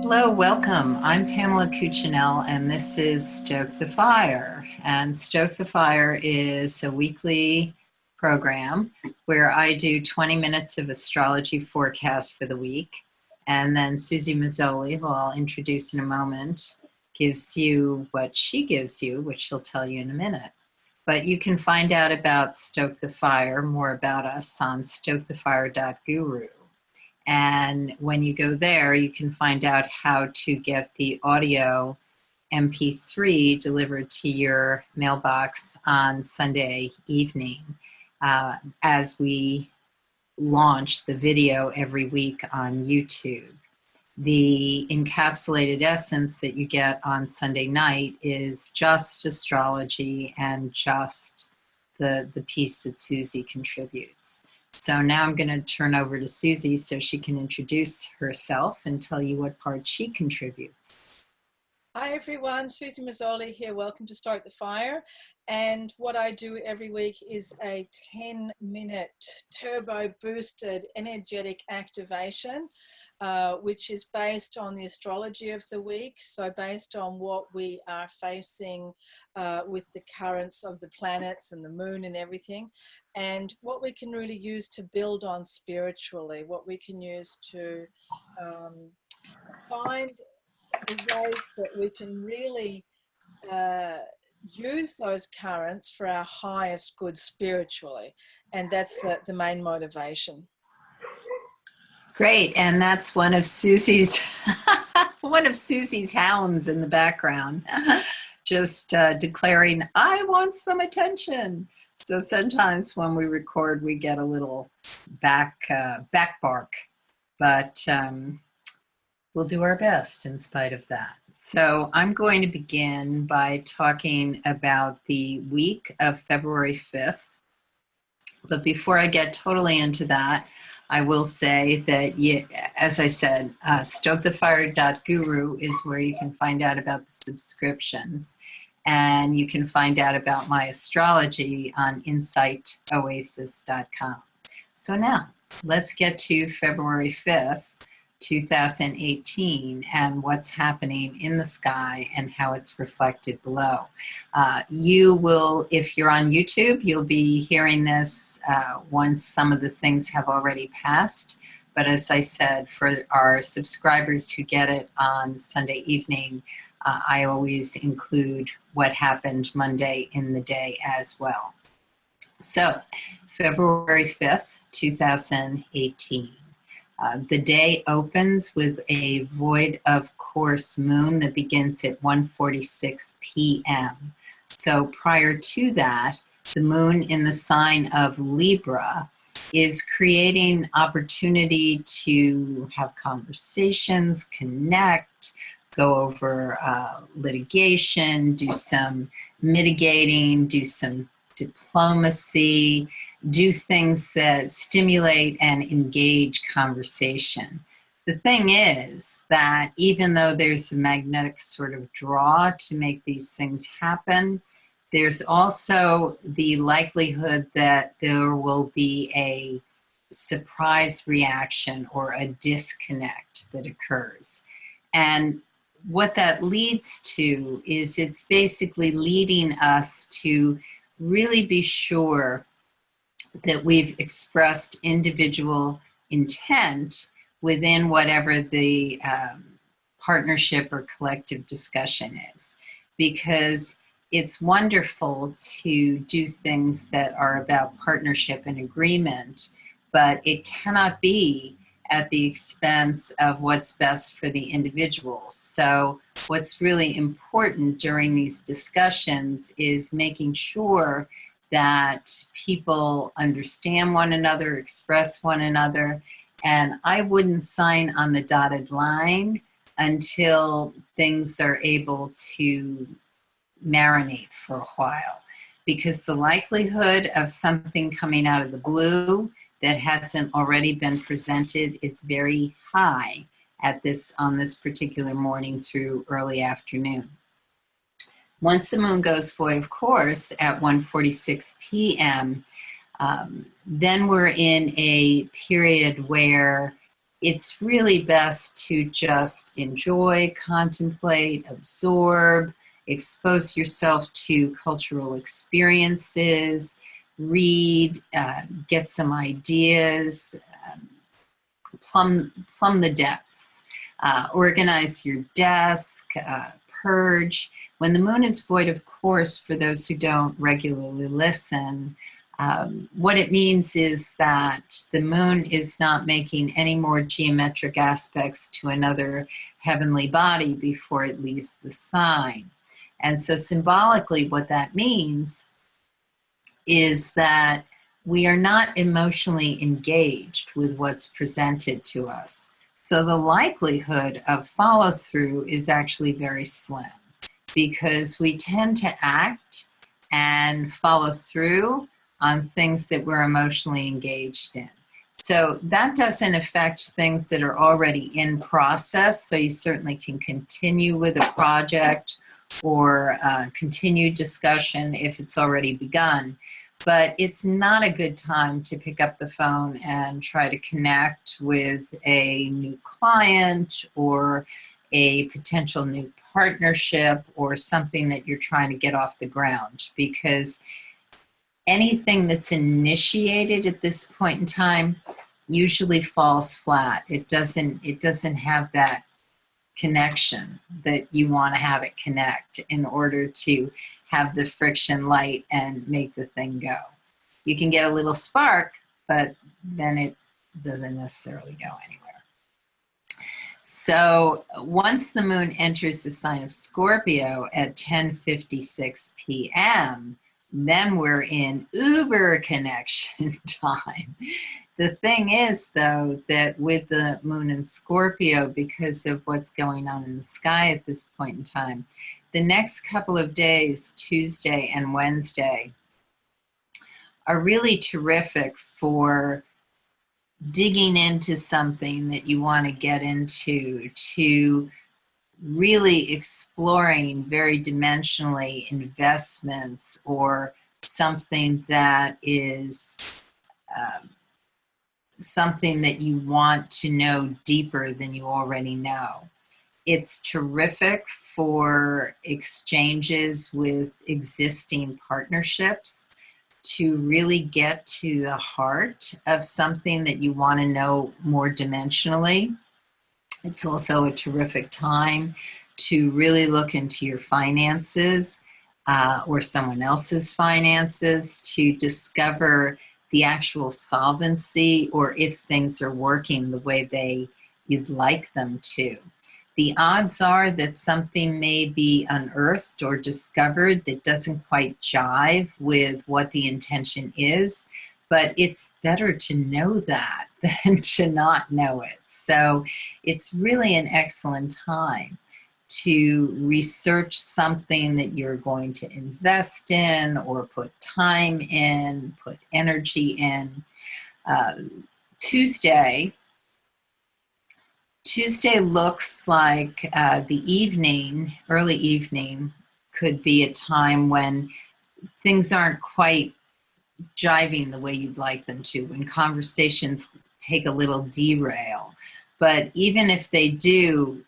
Hello, welcome. I'm Pamela Cuccinell, and this is Stoke the Fire. And Stoke the Fire is a weekly program where I do 20 minutes of astrology forecast for the week. And then Susie Mazzoli, who I'll introduce in a moment, gives you what she gives you, which she'll tell you in a minute. But you can find out about Stoke the Fire, more about us, on stokethefire.guru. And when you go there, you can find out how to get the audio MP3 delivered to your mailbox on Sunday evening as we launch the video every week on YouTube. The encapsulated essence that you get on Sunday night is just astrology and just the piece that Susie contributes. So now I'm going to turn over to Susie so she can introduce herself and tell you what part she contributes. Hi everyone, Susie Mazzoli here. Welcome to Start the Fire. And what I do every week is a 10-minute turbo boosted energetic activation, which is based on the astrology of the week. So based on what we are facing with the currents of the planets and the moon and everything, and what we can really use to build on spiritually, what we can use to find the ways that we can really use those currents for our highest good spiritually. And that's the main motivation. Great, and that's one of Susie's hounds in the background, just declaring, "I want some attention." So sometimes when we record, we get a little back bark, but we'll do our best in spite of that. So I'm going to begin by talking about the week of February 5th. But before I get totally into that, I will say that, as I said, stokethefire.guru is where you can find out about the subscriptions. And you can find out about my astrology on insightoasis.com. So now, let's get to February 5th. 2018 and what's happening in the sky and how it's reflected below. You will, if you're on YouTube, you'll be hearing this once some of the things have already passed. But as I said, for our subscribers who get it on Sunday evening, I always include what happened Monday in the day as well. So, February 5th, 2018. The day opens with a void of course moon that begins at 1:46 p.m. So prior to that, the moon in the sign of Libra is creating opportunity to have conversations, connect, go over litigation, do some mitigating, do some diplomacy, do things that stimulate and engage conversation. The thing is that even though there's a magnetic sort of draw to make these things happen, there's also the likelihood that there will be a surprise reaction or a disconnect that occurs. And what that leads to is it's basically leading us to really be sure that we've expressed individual intent within whatever the partnership or collective discussion is. Because it's wonderful to do things that are about partnership and agreement, but it cannot be at the expense of what's best for the individual. So what's really important during these discussions is making sure that people understand one another, express one another, and I wouldn't sign on the dotted line until things are able to marinate for a while, because the likelihood of something coming out of the blue that hasn't already been presented is very high on this particular morning through early afternoon. Once the moon goes void, of course, at 1:46 p.m., then we're in a period where it's really best to just enjoy, contemplate, absorb, expose yourself to cultural experiences, read, get some ideas, plumb the depths, organize your desk, purge. When the moon is void of course, for those who don't regularly listen, what it means is that the moon is not making any more geometric aspects to another heavenly body before it leaves the sign. And so symbolically, what that means is that we are not emotionally engaged with what's presented to us. So the likelihood of follow through is actually very slim, because we tend to act and follow through on things that we're emotionally engaged in. So that doesn't affect things that are already in process. So you certainly can continue with a project or continue discussion if it's already begun. But it's not a good time to pick up the phone and try to connect with a new client or a potential new partnership or something that you're trying to get off the ground, because anything that's initiated at this point in time usually falls flat. It doesn't have that connection that you want to have it connect in order to have the friction light and make the thing go. You can get a little spark, but then it doesn't necessarily go anywhere. So once the moon enters the sign of Scorpio at 10:56 p.m., then we're in uber connection time. The thing is, though, that with the moon in Scorpio, because of what's going on in the sky at this point in time, the next couple of days, Tuesday and Wednesday, are really terrific for digging into something that you want to get into, to really exploring very dimensionally investments or something that is something that you want to know deeper than you already know. It's terrific for exchanges with existing partnerships, to really get to the heart of something that you want to know more dimensionally. It's also a terrific time to really look into your finances or someone else's finances, to discover the actual solvency, or if things are working the way you'd like them to. The odds are that something may be unearthed or discovered that doesn't quite jive with what the intention is, but it's better to know that than to not know it. So it's really an excellent time to research something that you're going to invest in or put time in, put energy in. Tuesday looks like the evening, early evening, could be a time when things aren't quite jiving the way you'd like them to, when conversations take a little derail. But even if they do,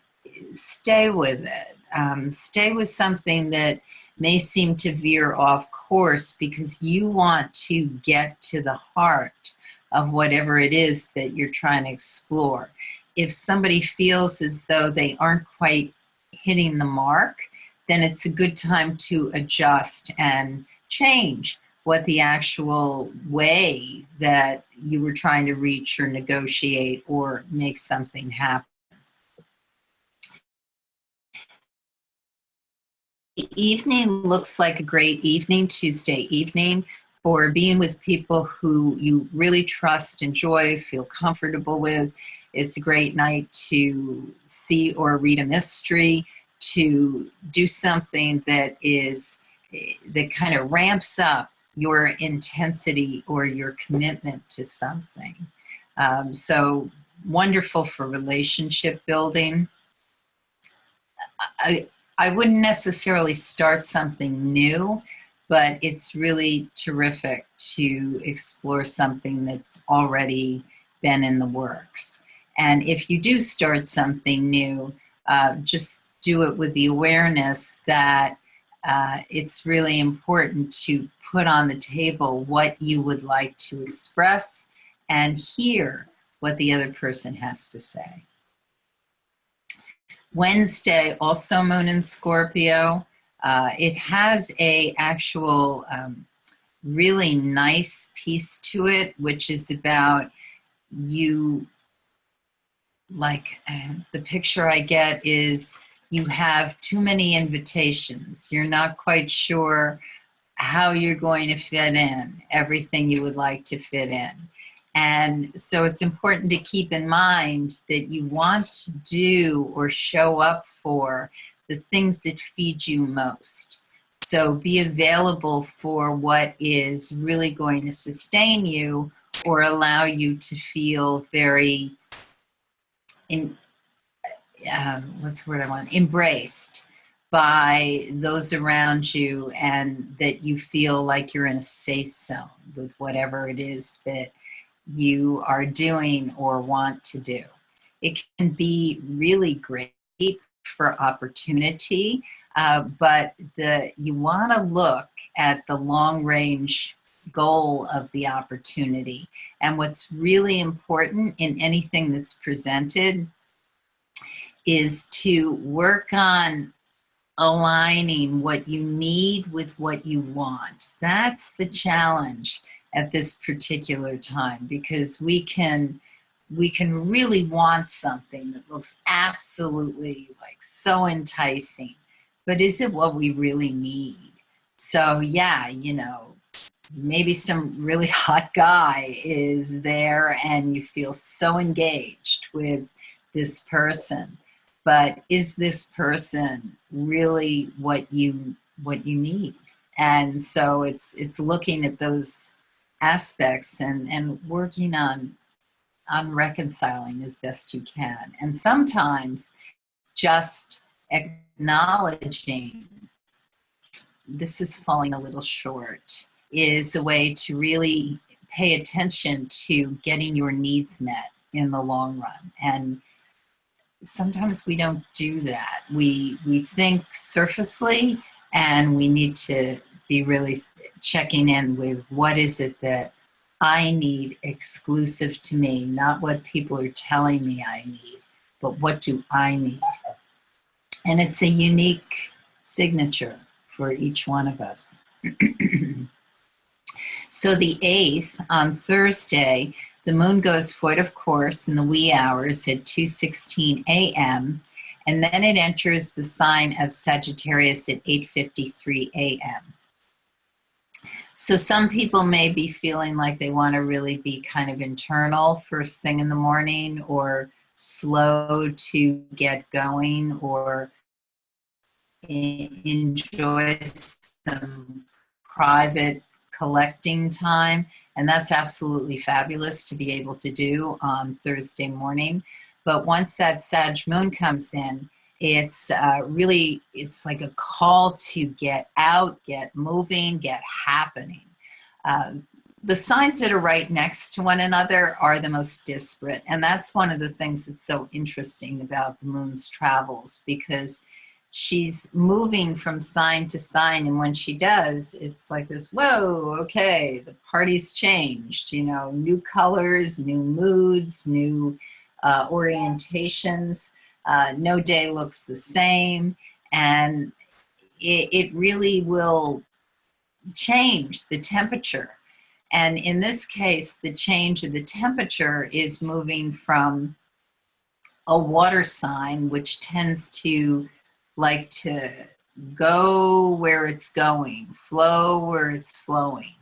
stay with it. Stay with something that may seem to veer off course, because you want to get to the heart of whatever it is that you're trying to explore. If somebody feels as though they aren't quite hitting the mark, then it's a good time to adjust and change what the actual way that you were trying to reach or negotiate or make something happen. The evening looks like a great evening, Tuesday evening, for being with people who you really trust, enjoy, feel comfortable with. It's a great night to see or read a mystery, to do something that kind of ramps up your intensity or your commitment to something. So wonderful for relationship building. I wouldn't necessarily start something new, but it's really terrific to explore something that's already been in the works. And if you do start something new, just do it with the awareness that it's really important to put on the table what you would like to express and hear what the other person has to say. Wednesday, also moon in Scorpio. It has a actual really nice piece to it, which is about you, like the picture I get is you have too many invitations. You're not quite sure how you're going to fit in everything you would like to fit in. And so it's important to keep in mind that you want to do or show up for the things that feed you most. So be available for what is really going to sustain you or allow you to feel very, what's the word I want? Embraced by those around you, and that you feel like you're in a safe zone with whatever it is that you are doing or want to do. It can be really great for opportunity, but you want to look at the long range goal of the opportunity. And what's really important in anything that's presented is to work on aligning what you need with what you want. That's the challenge at this particular time, because we can really want something that looks absolutely like so enticing, but is it what we really need? So yeah, maybe some really hot guy is there and you feel so engaged with this person, but is this person really what you need? And so it's looking at those aspects and working on reconciling as best you can. And sometimes just acknowledging this is falling a little short is a way to really pay attention to getting your needs met in the long run. And sometimes we don't do that. We think surfacely, and we need to be really checking in with what is it that I need exclusive to me, not what people are telling me I need, but what do I need? And it's a unique signature for each one of us. So the 8th, on Thursday, the moon goes void of course in the wee hours at 2:16 a.m., and then it enters the sign of Sagittarius at 8:53 a.m. So some people may be feeling like they want to really be kind of internal first thing in the morning, or slow to get going, or enjoy some private collecting time. And that's absolutely fabulous to be able to do on Thursday morning. But once that Sag moon comes in, it's like a call to get out, get moving, get happening. The signs that are right next to one another are the most disparate. And that's one of the things that's so interesting about the moon's travels, because she's moving from sign to sign. And when she does, it's like this, whoa, okay, the party's changed, new colors, new moods, new orientations. No day looks the same. And it really will change the temperature. And in this case, the change of the temperature is moving from a water sign, which tends to like to go where it's going, flow where it's flowing.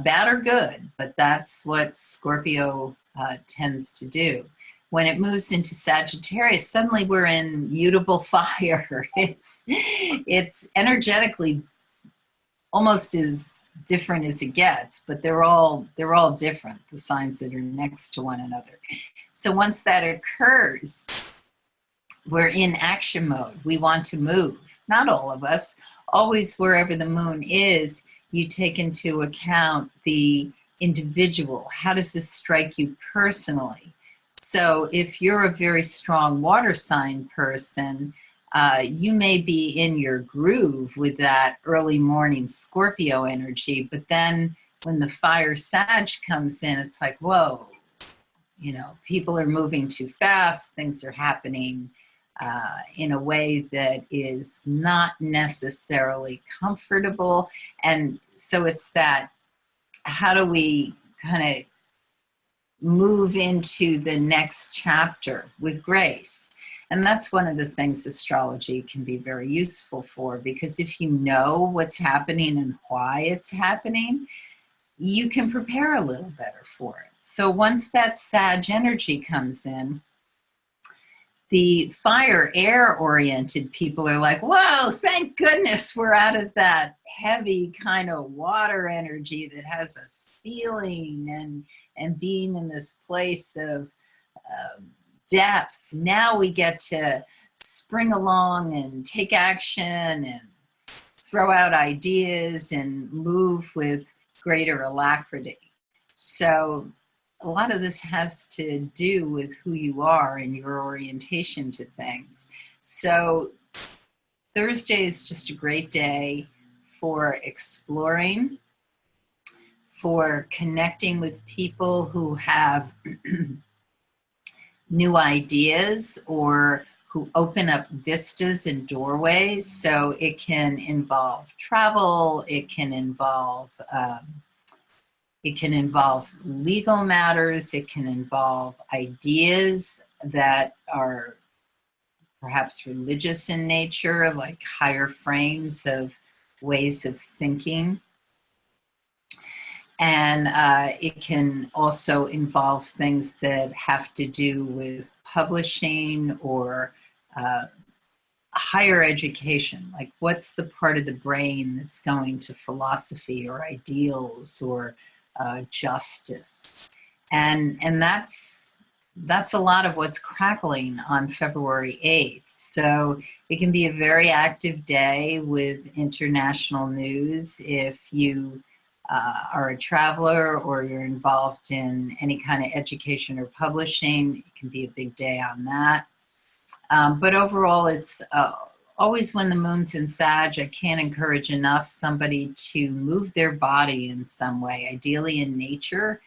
Bad or good, but that's what Scorpio tends to do. When it moves into Sagittarius, suddenly we're in mutable fire. It's energetically almost as different as it gets, but they're all different, the signs that are next to one another. So once that occurs, we're in action mode. We want to move. Not all of us. Always wherever the moon is, you take into account the individual. How does this strike you personally? So if you're a very strong water sign person, you may be in your groove with that early morning Scorpio energy, but then when the fire Sag comes in, it's like, whoa, you know, people are moving too fast, things are happening in a way that is not necessarily comfortable. And so it's that, how do we kind of move into the next chapter with grace? And that's one of the things astrology can be very useful for, because if you know what's happening and why it's happening, you can prepare a little better for it. So once that Sag energy comes in, the fire air oriented people are like, whoa, thank goodness we're out of that heavy kind of water energy that has us feeling and being in this place of depth. Now we get to spring along and take action and throw out ideas and move with greater alacrity. So a lot of this has to do with who you are and your orientation to things. So Thursday is just a great day for exploring, for connecting with people who have new ideas or who open up vistas and doorways. So it can involve travel, it can involve legal matters, it can involve ideas that are perhaps religious in nature, like higher frames of ways of thinking. And it can also involve things that have to do with publishing or higher education, like what's the part of the brain that's going to philosophy or ideals or justice. And that's a lot of what's crackling on February 8th. So it can be a very active day with international news. If you are a traveler or you're involved in any kind of education or publishing, it can be a big day on that. But overall, it's always when the moon's in Sag, I can't encourage enough somebody to move their body in some way, ideally in nature,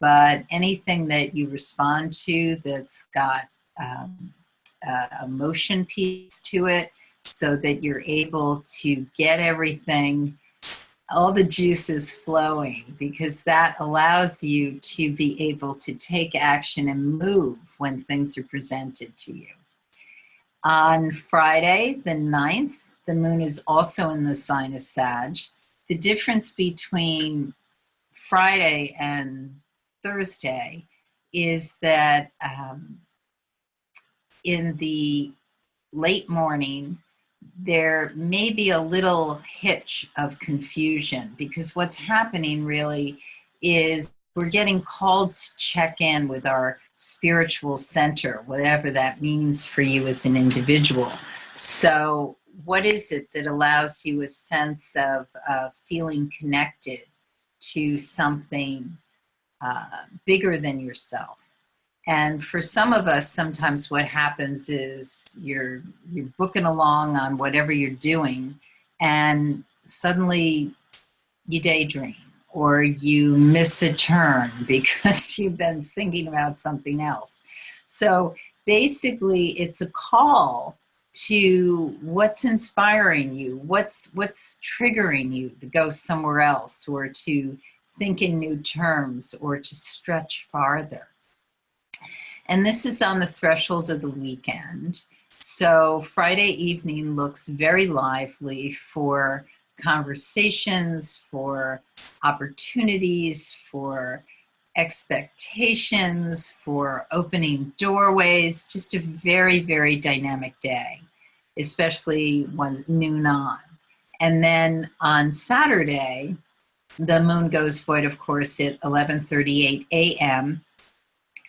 but anything that you respond to that's got a motion piece to it, so that you're able to get everything, all the juices flowing, because that allows you to be able to take action and move when things are presented to you. On Friday, the 9th, the moon is also in the sign of Sag. The difference between Friday and Thursday is that in the late morning, there may be a little hitch of confusion, because what's happening really is we're getting called to check in with our spiritual center, whatever that means for you as an individual. So what is it that allows you a sense of feeling connected to something bigger than yourself? And for some of us, sometimes what happens is you're booking along on whatever you're doing, and suddenly you daydream or you miss a turn because you've been thinking about something else. So basically, it's a call to what's inspiring you, what's triggering you to go somewhere else, or to think in new terms, or to stretch farther. And this is on the threshold of the weekend. So Friday evening looks very lively for conversations, for opportunities, for expectations, for opening doorways. Just a very, very dynamic day, especially when noon on. And then on Saturday, the moon goes void, of course, at 11:38 a.m.,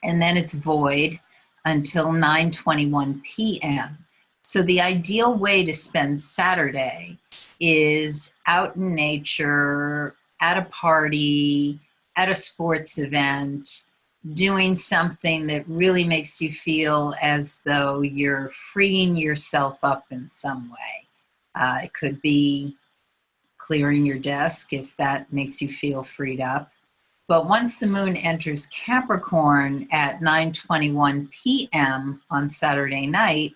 and then it's void until 9:21 p.m. So the ideal way to spend Saturday is out in nature, at a party, at a sports event, doing something that really makes you feel as though you're freeing yourself up in some way. It could be clearing your desk if that makes you feel freed up. But once the moon enters Capricorn at 9:21 p.m. on Saturday night,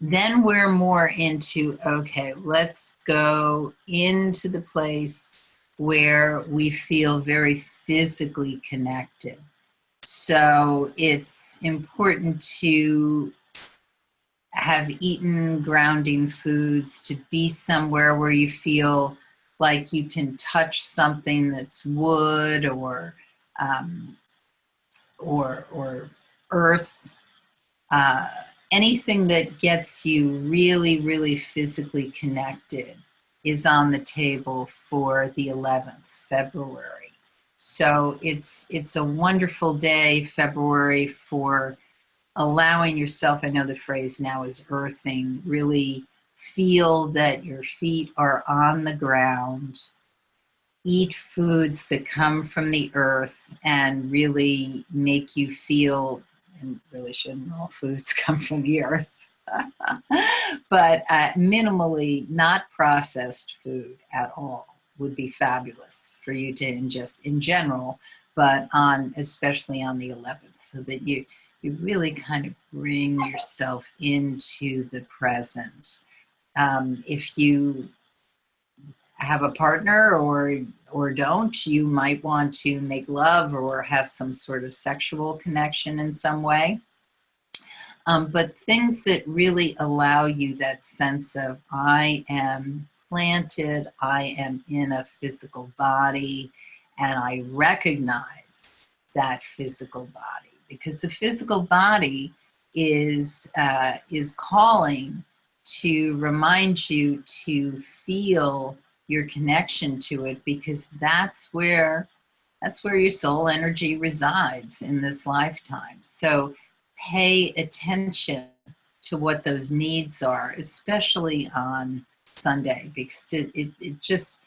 then we're more into, okay, let's go into the place where we feel very physically connected. So it's important to have eaten grounding foods, to be somewhere where you feel like you can touch something that's wood um, or earth. Uh, Anything that gets you really, really physically connected is on the table for the 11th, February. So it's a wonderful day, February, for allowing yourself, I know the phrase now is earthing, really feel that your feet are on the ground, eat foods that come from the earth and really make you feel, and really shouldn't all foods come from the earth, but minimally not processed food at all would be fabulous for you to ingest in general, but especially on the 11th, so that you really kind of bring yourself into the present. If you have a partner or don't, you might want to make love or have some sort of sexual connection in some way. But things that really allow you that sense of, I am planted, I am in a physical body, and I recognize that physical body, because the physical body is calling to remind you to feel your connection to it, because that's where your soul energy resides in this lifetime. So pay attention to what those needs are, especially on Sunday, because it just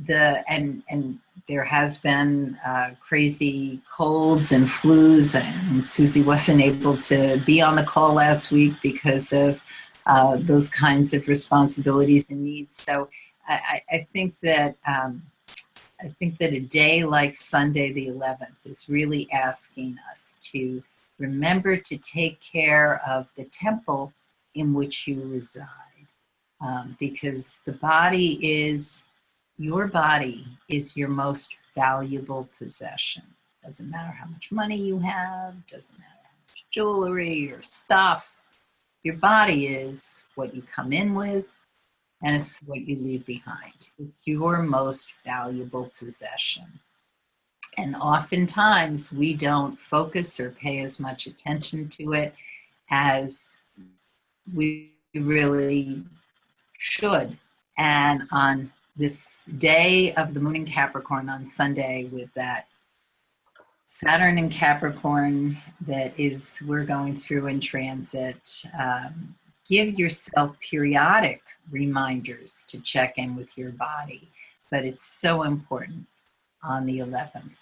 and there has been crazy colds and flus, and Susie wasn't able to be on the call last week because of those kinds of responsibilities and needs. So I think that a day like Sunday the 11th is really asking us to remember to take care of the temple in which you reside, because your body is your most valuable possession. Doesn't matter how much money you have, doesn't matter how much jewelry or stuff. Your body is what you come in with, and it's what you leave behind. It's your most valuable possession. And oftentimes we don't focus or pay as much attention to it as we really should. And on this day of the moon in Capricorn on Sunday, with that Saturn in Capricorn we're going through in transit, give yourself periodic reminders to check in with your body. But it's so important on the 11th.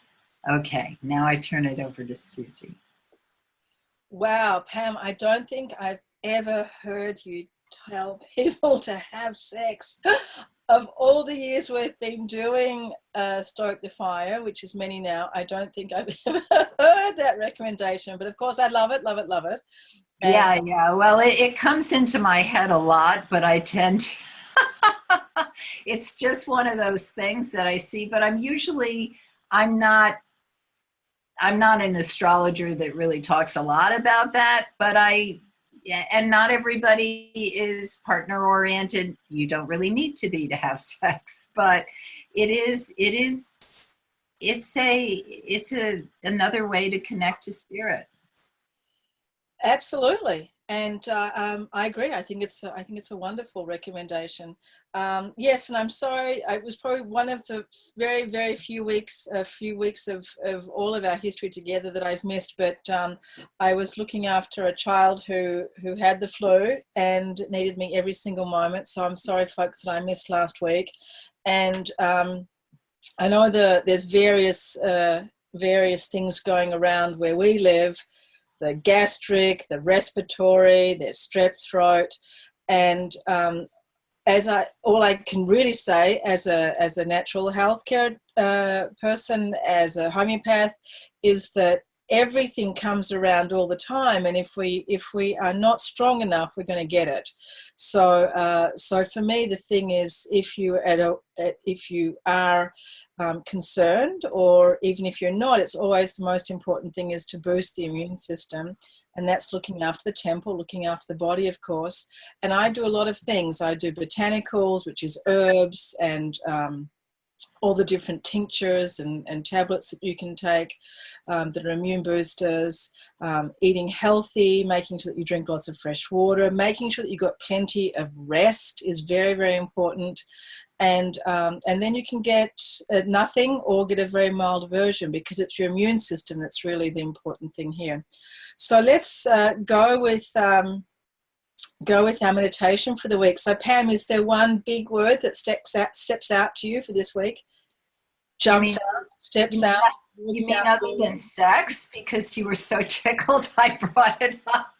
Okay, now I turn it over to Susie. Wow, Pam, I don't think I've ever heard you tell people to have sex. Of all the years we've been doing Stoke the Fire, which is many now, I don't think I've ever heard that recommendation. But of course, I love it, love it, love it. And yeah. Well, it comes into my head a lot, but I tend to, it's just one of those things that I see, but I'm not an astrologer that really talks a lot about that, but and not everybody is partner oriented. You don't really need to be to have sex, but it's another way to connect to spirit. absolutely. And I agree. I think it's a wonderful recommendation. Yes, and I'm sorry. It was probably one of the very, very few weeks of all of our history together that I've missed. But I was looking after a child who had the flu and needed me every single moment. So I'm sorry, folks, that I missed last week. And I know there's various various things going around where we live, the gastric, the respiratory, there's strep throat. And all I can really say as a natural healthcare person, as a homeopath, is that everything comes around all the time, and if we are not strong enough, we're going to get it. So for me, the thing is, if you are concerned, or even if you're not, it's always the most important thing is to boost the immune system. And that's looking after the temple, looking after the body, of course. And I do a lot of things. I do botanicals, which is herbs, and all the different tinctures and tablets that you can take that are immune boosters, eating healthy, making sure that you drink lots of fresh water, making sure that you've got plenty of rest is very, very important. And then you can get nothing or get a very mild version, because it's your immune system that's really the important thing here. So let's go with our meditation for the week. So Pam, is there one big word that steps out to you for this week? Jumps out, steps out. You mean other than sex? Because you were so tickled I brought it up.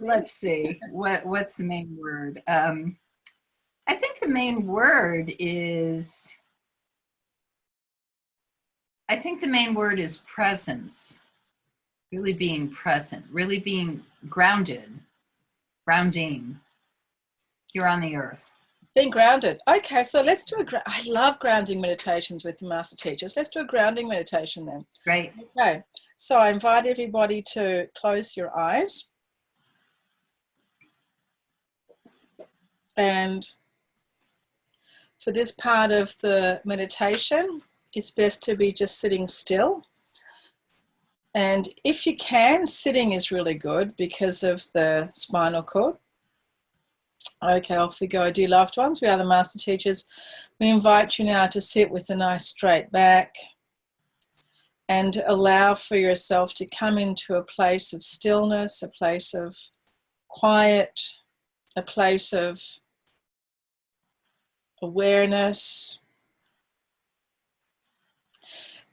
Let's see. What's the main word? I think the main word is presence. Really being present, really being grounding here on the earth. Being grounded. Okay, so let's do I love grounding meditations with the master teachers. Let's do a grounding meditation then. Great. Okay, so I invite everybody to close your eyes. And for this part of the meditation, it's best to be just sitting still. And if you can, sitting is really good because of the spinal cord. Okay, off we go. Dear loved ones, we are the master teachers. We invite you now to sit with a nice straight back and allow for yourself to come into a place of stillness, a place of quiet, a place of awareness.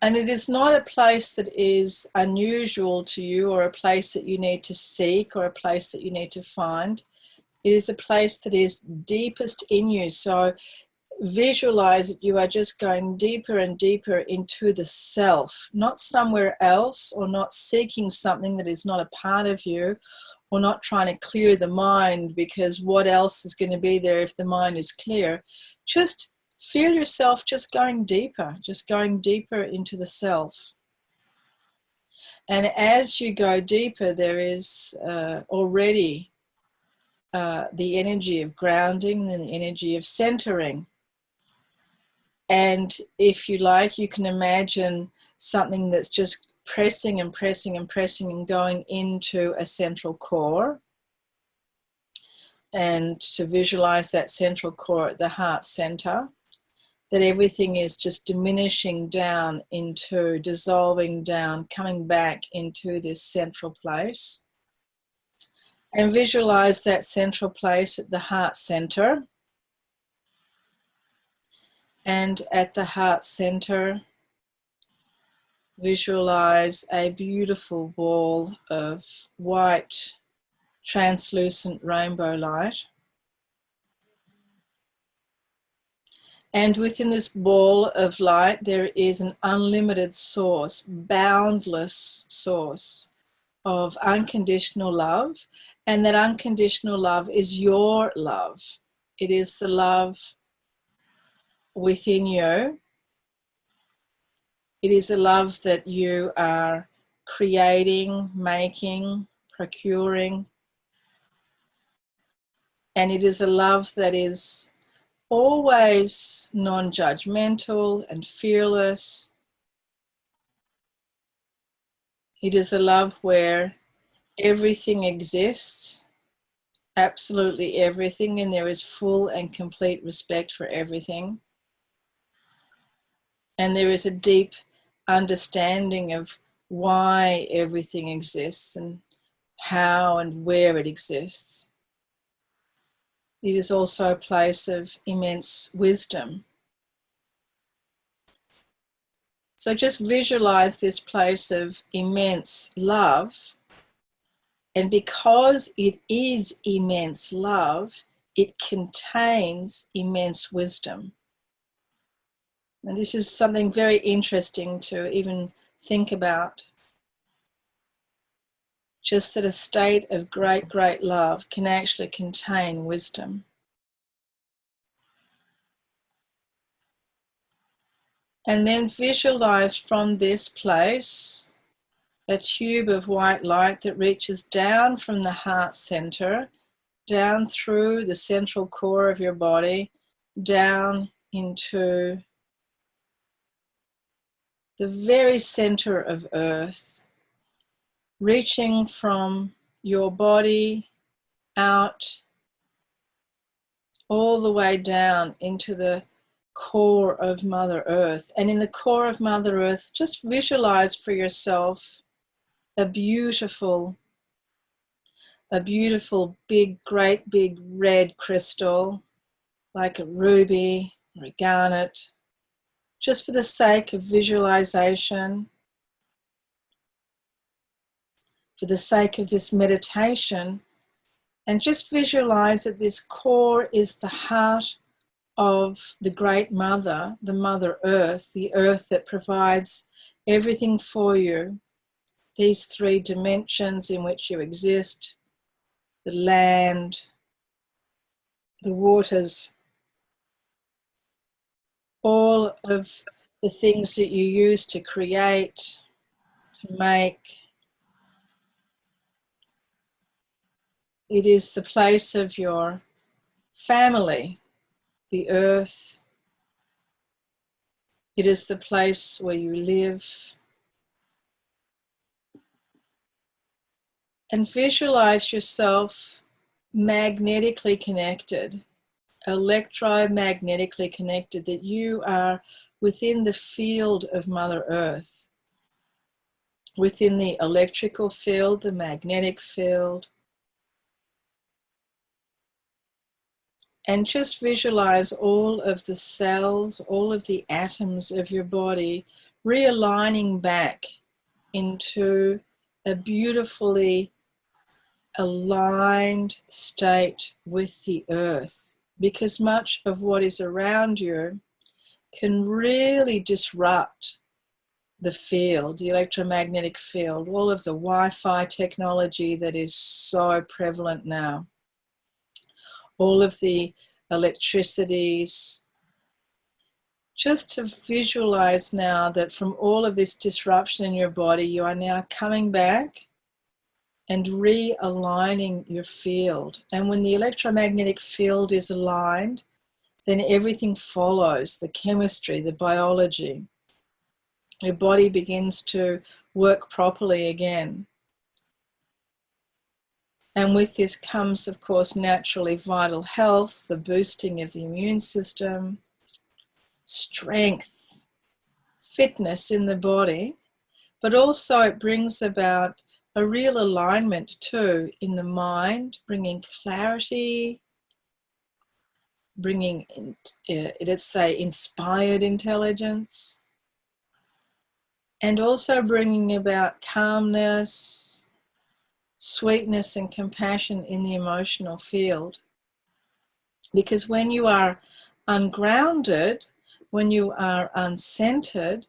And it is not a place that is unusual to you, or a place that you need to seek, or a place that you need to find. It is a place that is deepest in you. So visualize that you are just going deeper and deeper into the self, not somewhere else, or not seeking something that is not a part of you, or not trying to clear the mind, because what else is going to be there if the mind is clear? Just feel yourself just going deeper into the self. And as you go deeper, there is already the energy of grounding and the energy of centering. And if you like, you can imagine something that's just pressing and pressing and pressing and going into a central core. And to visualize that central core at the heart center, that everything is just diminishing down into, dissolving down, coming back into this central place. And visualize that central place at the heart center. And at the heart center, visualize a beautiful ball of white, translucent rainbow light. And within this ball of light, there is an unlimited source, boundless source of unconditional love. And that unconditional love is your love. It is the love within you. It is a love that you are creating, making, procuring. And it is a love that is always non-judgmental and fearless. It is a love where everything exists, absolutely everything, and there is full and complete respect for everything. And there is a deep understanding of why everything exists and how and where it exists. It is also a place of immense wisdom. So just visualize this place of immense love. And because it is immense love, it contains immense wisdom. And this is something very interesting to even think about. Just that a state of great, great love can actually contain wisdom. And then visualize from this place a tube of white light that reaches down from the heart center, down through the central core of your body, down into the very center of earth, reaching from your body out all the way down into the core of Mother Earth. And in the core of Mother Earth, just visualize for yourself a beautiful big, great big red crystal, like a ruby or a garnet, just for the sake of visualization, for the sake of this meditation. And just visualize that this core is the heart of the Great Mother, the Mother Earth, the earth that provides everything for you, these three dimensions in which you exist, the land, the waters, all of the things that you use to create, to make. It is the place of your family, the earth. It is the place where you live. And visualize yourself magnetically connected, electromagnetically connected, that you are within the field of Mother Earth, within the electrical field, the magnetic field. And just visualize all of the cells, all of the atoms of your body realigning back into a beautifully aligned state with the earth, because much of what is around you can really disrupt the field, the electromagnetic field, all of the Wi-Fi technology that is so prevalent now, all of the electricities. Just to visualize now that from all of this disruption in your body, you are now coming back and realigning your field. And when the electromagnetic field is aligned, then everything follows, the chemistry, the biology. Your body begins to work properly again. And with this comes, of course, naturally vital health, the boosting of the immune system, strength, fitness in the body, but also it brings about a real alignment too in the mind, bringing clarity, bringing, let's say, inspired intelligence, and also bringing about calmness, sweetness, and compassion in the emotional field. Because when you are ungrounded, when you are uncentered,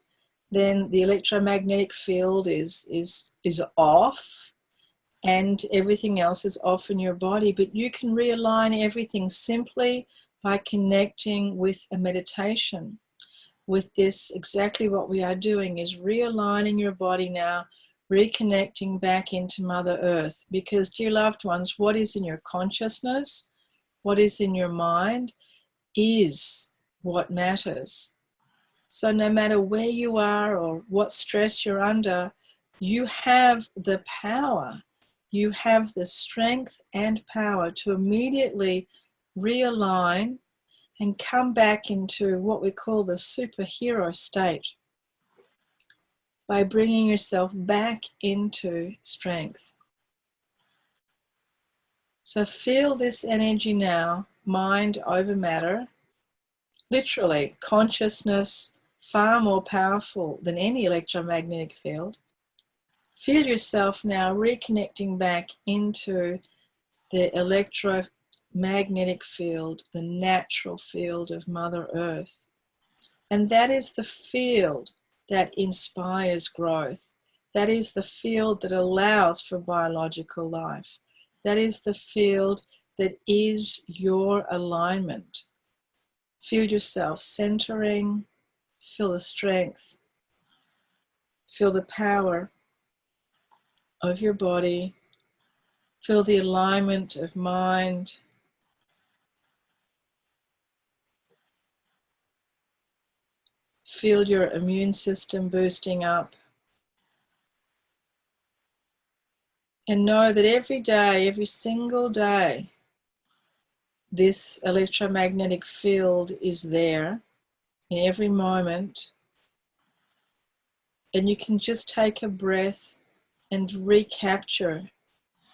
then the electromagnetic field is off, and everything else is off in your body. But you can realign everything simply by connecting with a meditation. With this, exactly what we are doing is realigning your body now, reconnecting back into Mother Earth. Because, dear loved ones, what is in your consciousness, what is in your mind, is what matters. So no matter where you are or what stress you're under, you have the power, you have the strength and power to immediately realign and come back into what we call the superhero state by bringing yourself back into strength. So feel this energy now, mind over matter, literally consciousness far more powerful than any electromagnetic field. Feel yourself now reconnecting back into the electromagnetic field, the natural field of Mother Earth. And that is the field that inspires growth. That is the field that allows for biological life. That is the field that is your alignment. Feel yourself centering, feel the strength, feel the power of your body, feel the alignment of mind, feel your immune system boosting up. And know that every day, every single day, this electromagnetic field is there in every moment. And you can just take a breath and recapture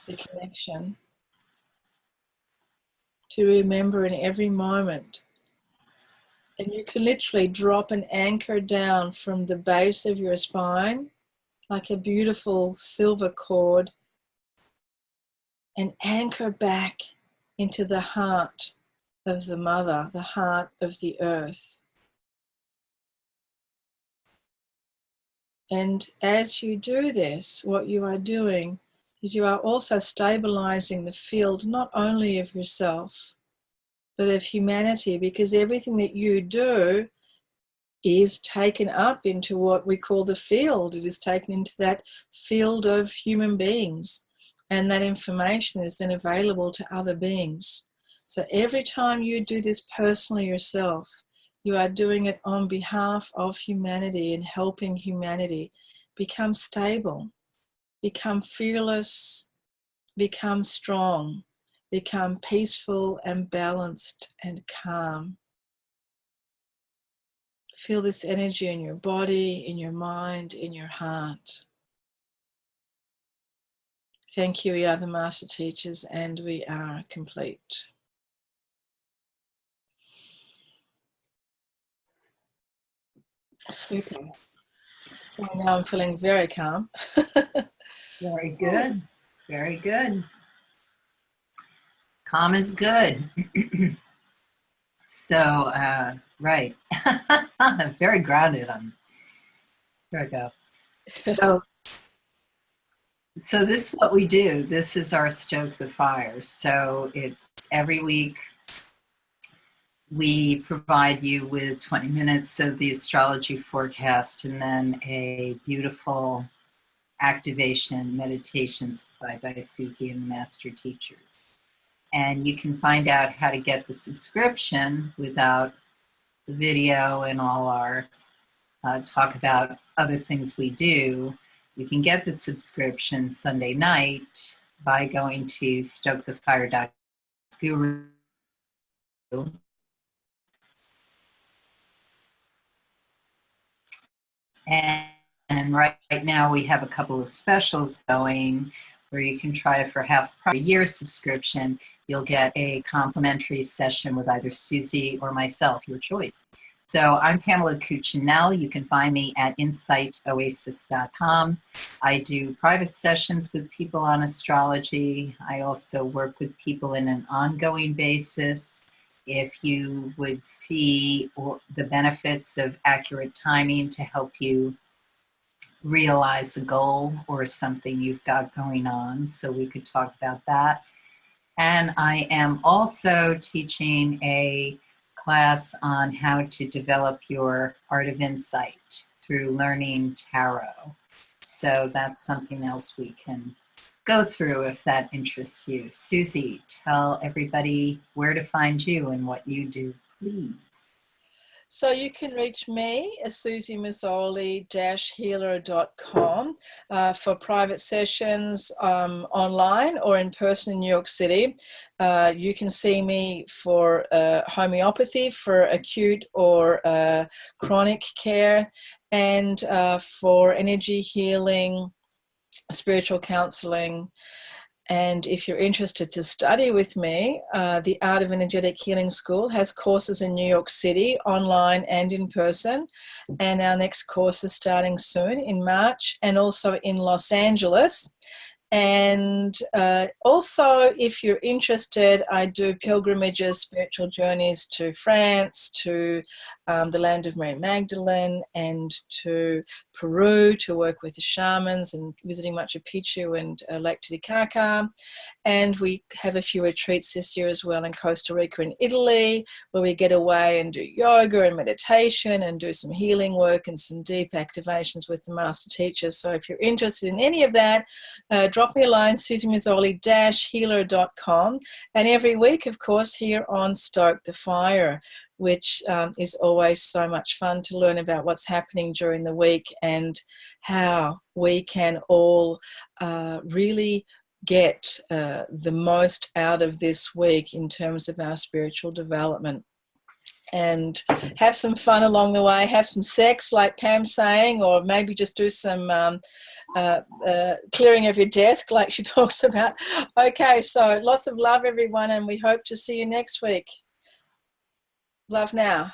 the connection to remember in every moment. And you can literally drop an anchor down from the base of your spine like a beautiful silver cord and anchor back into the heart of the mother, the heart of the earth. And as you do this, what you are doing is you are also stabilizing the field not only of yourself, but of humanity, because everything that you do is taken up into what we call the field. It is taken into that field of human beings. And that information is then available to other beings. So every time you do this personally yourself, you are doing it on behalf of humanity and helping humanity become stable, become fearless, become strong, become peaceful and balanced and calm. Feel this energy in your body, in your mind, in your heart. Thank you, we are the Master Teachers, and we are complete. Super. So now I'm feeling very calm. Very good. Very good. Calm is good. So, right. Very grounded. There we go. So this is what we do. This is our Stoke the Fire. So it's every week we provide you with 20 minutes of the astrology forecast and then a beautiful activation meditation supplied by Susie and the Master Teachers. And you can find out how to get the subscription without the video and all our talk about other things we do. You can get the subscription Sunday night by going to stokethefire.guru. And right now we have a couple of specials going where you can try it for half a year subscription. You'll get a complimentary session with either Susie or myself, your choice. So I'm Pamela Cuccinell. You can find me at insightoasis.com. I do private sessions with people on astrology. I also work with people in an ongoing basis. If you would see the benefits of accurate timing to help you realize a goal or something you've got going on, so we could talk about that. And I am also teaching a class on how to develop your art of insight through learning tarot. So that's something else we can go through if that interests you. Susie, tell everybody where to find you and what you do, please. So you can reach me at susiemazzoli-healer.com for private sessions online or in person in New York City. You can see me for homeopathy, for acute or chronic care, and for energy healing, spiritual counseling, And if you're interested to study with me, the Art of Energetic Healing School has courses in New York City, online and in person. And our next course is starting soon in March, and also in Los Angeles. And also, if you're interested, I do pilgrimages, spiritual journeys to France, to the land of Mary Magdalene, and to Peru to work with the shamans, and visiting Machu Picchu and Lake Titicaca. And we have a few retreats this year as well in Costa Rica and Italy, where we get away and do yoga and meditation and do some healing work and some deep activations with the master teachers. So if you're interested in any of that, drop me a line, susiemazzoli-healer.com. And every week, of course, here on Stoke the Fire, which is always so much fun to learn about what's happening during the week and how we can all really get the most out of this week in terms of our spiritual development. And have some fun along the way, have some sex like Pam's saying, or maybe just do some clearing of your desk like she talks about. Okay, so lots of love everyone, and we hope to see you next week. Love now.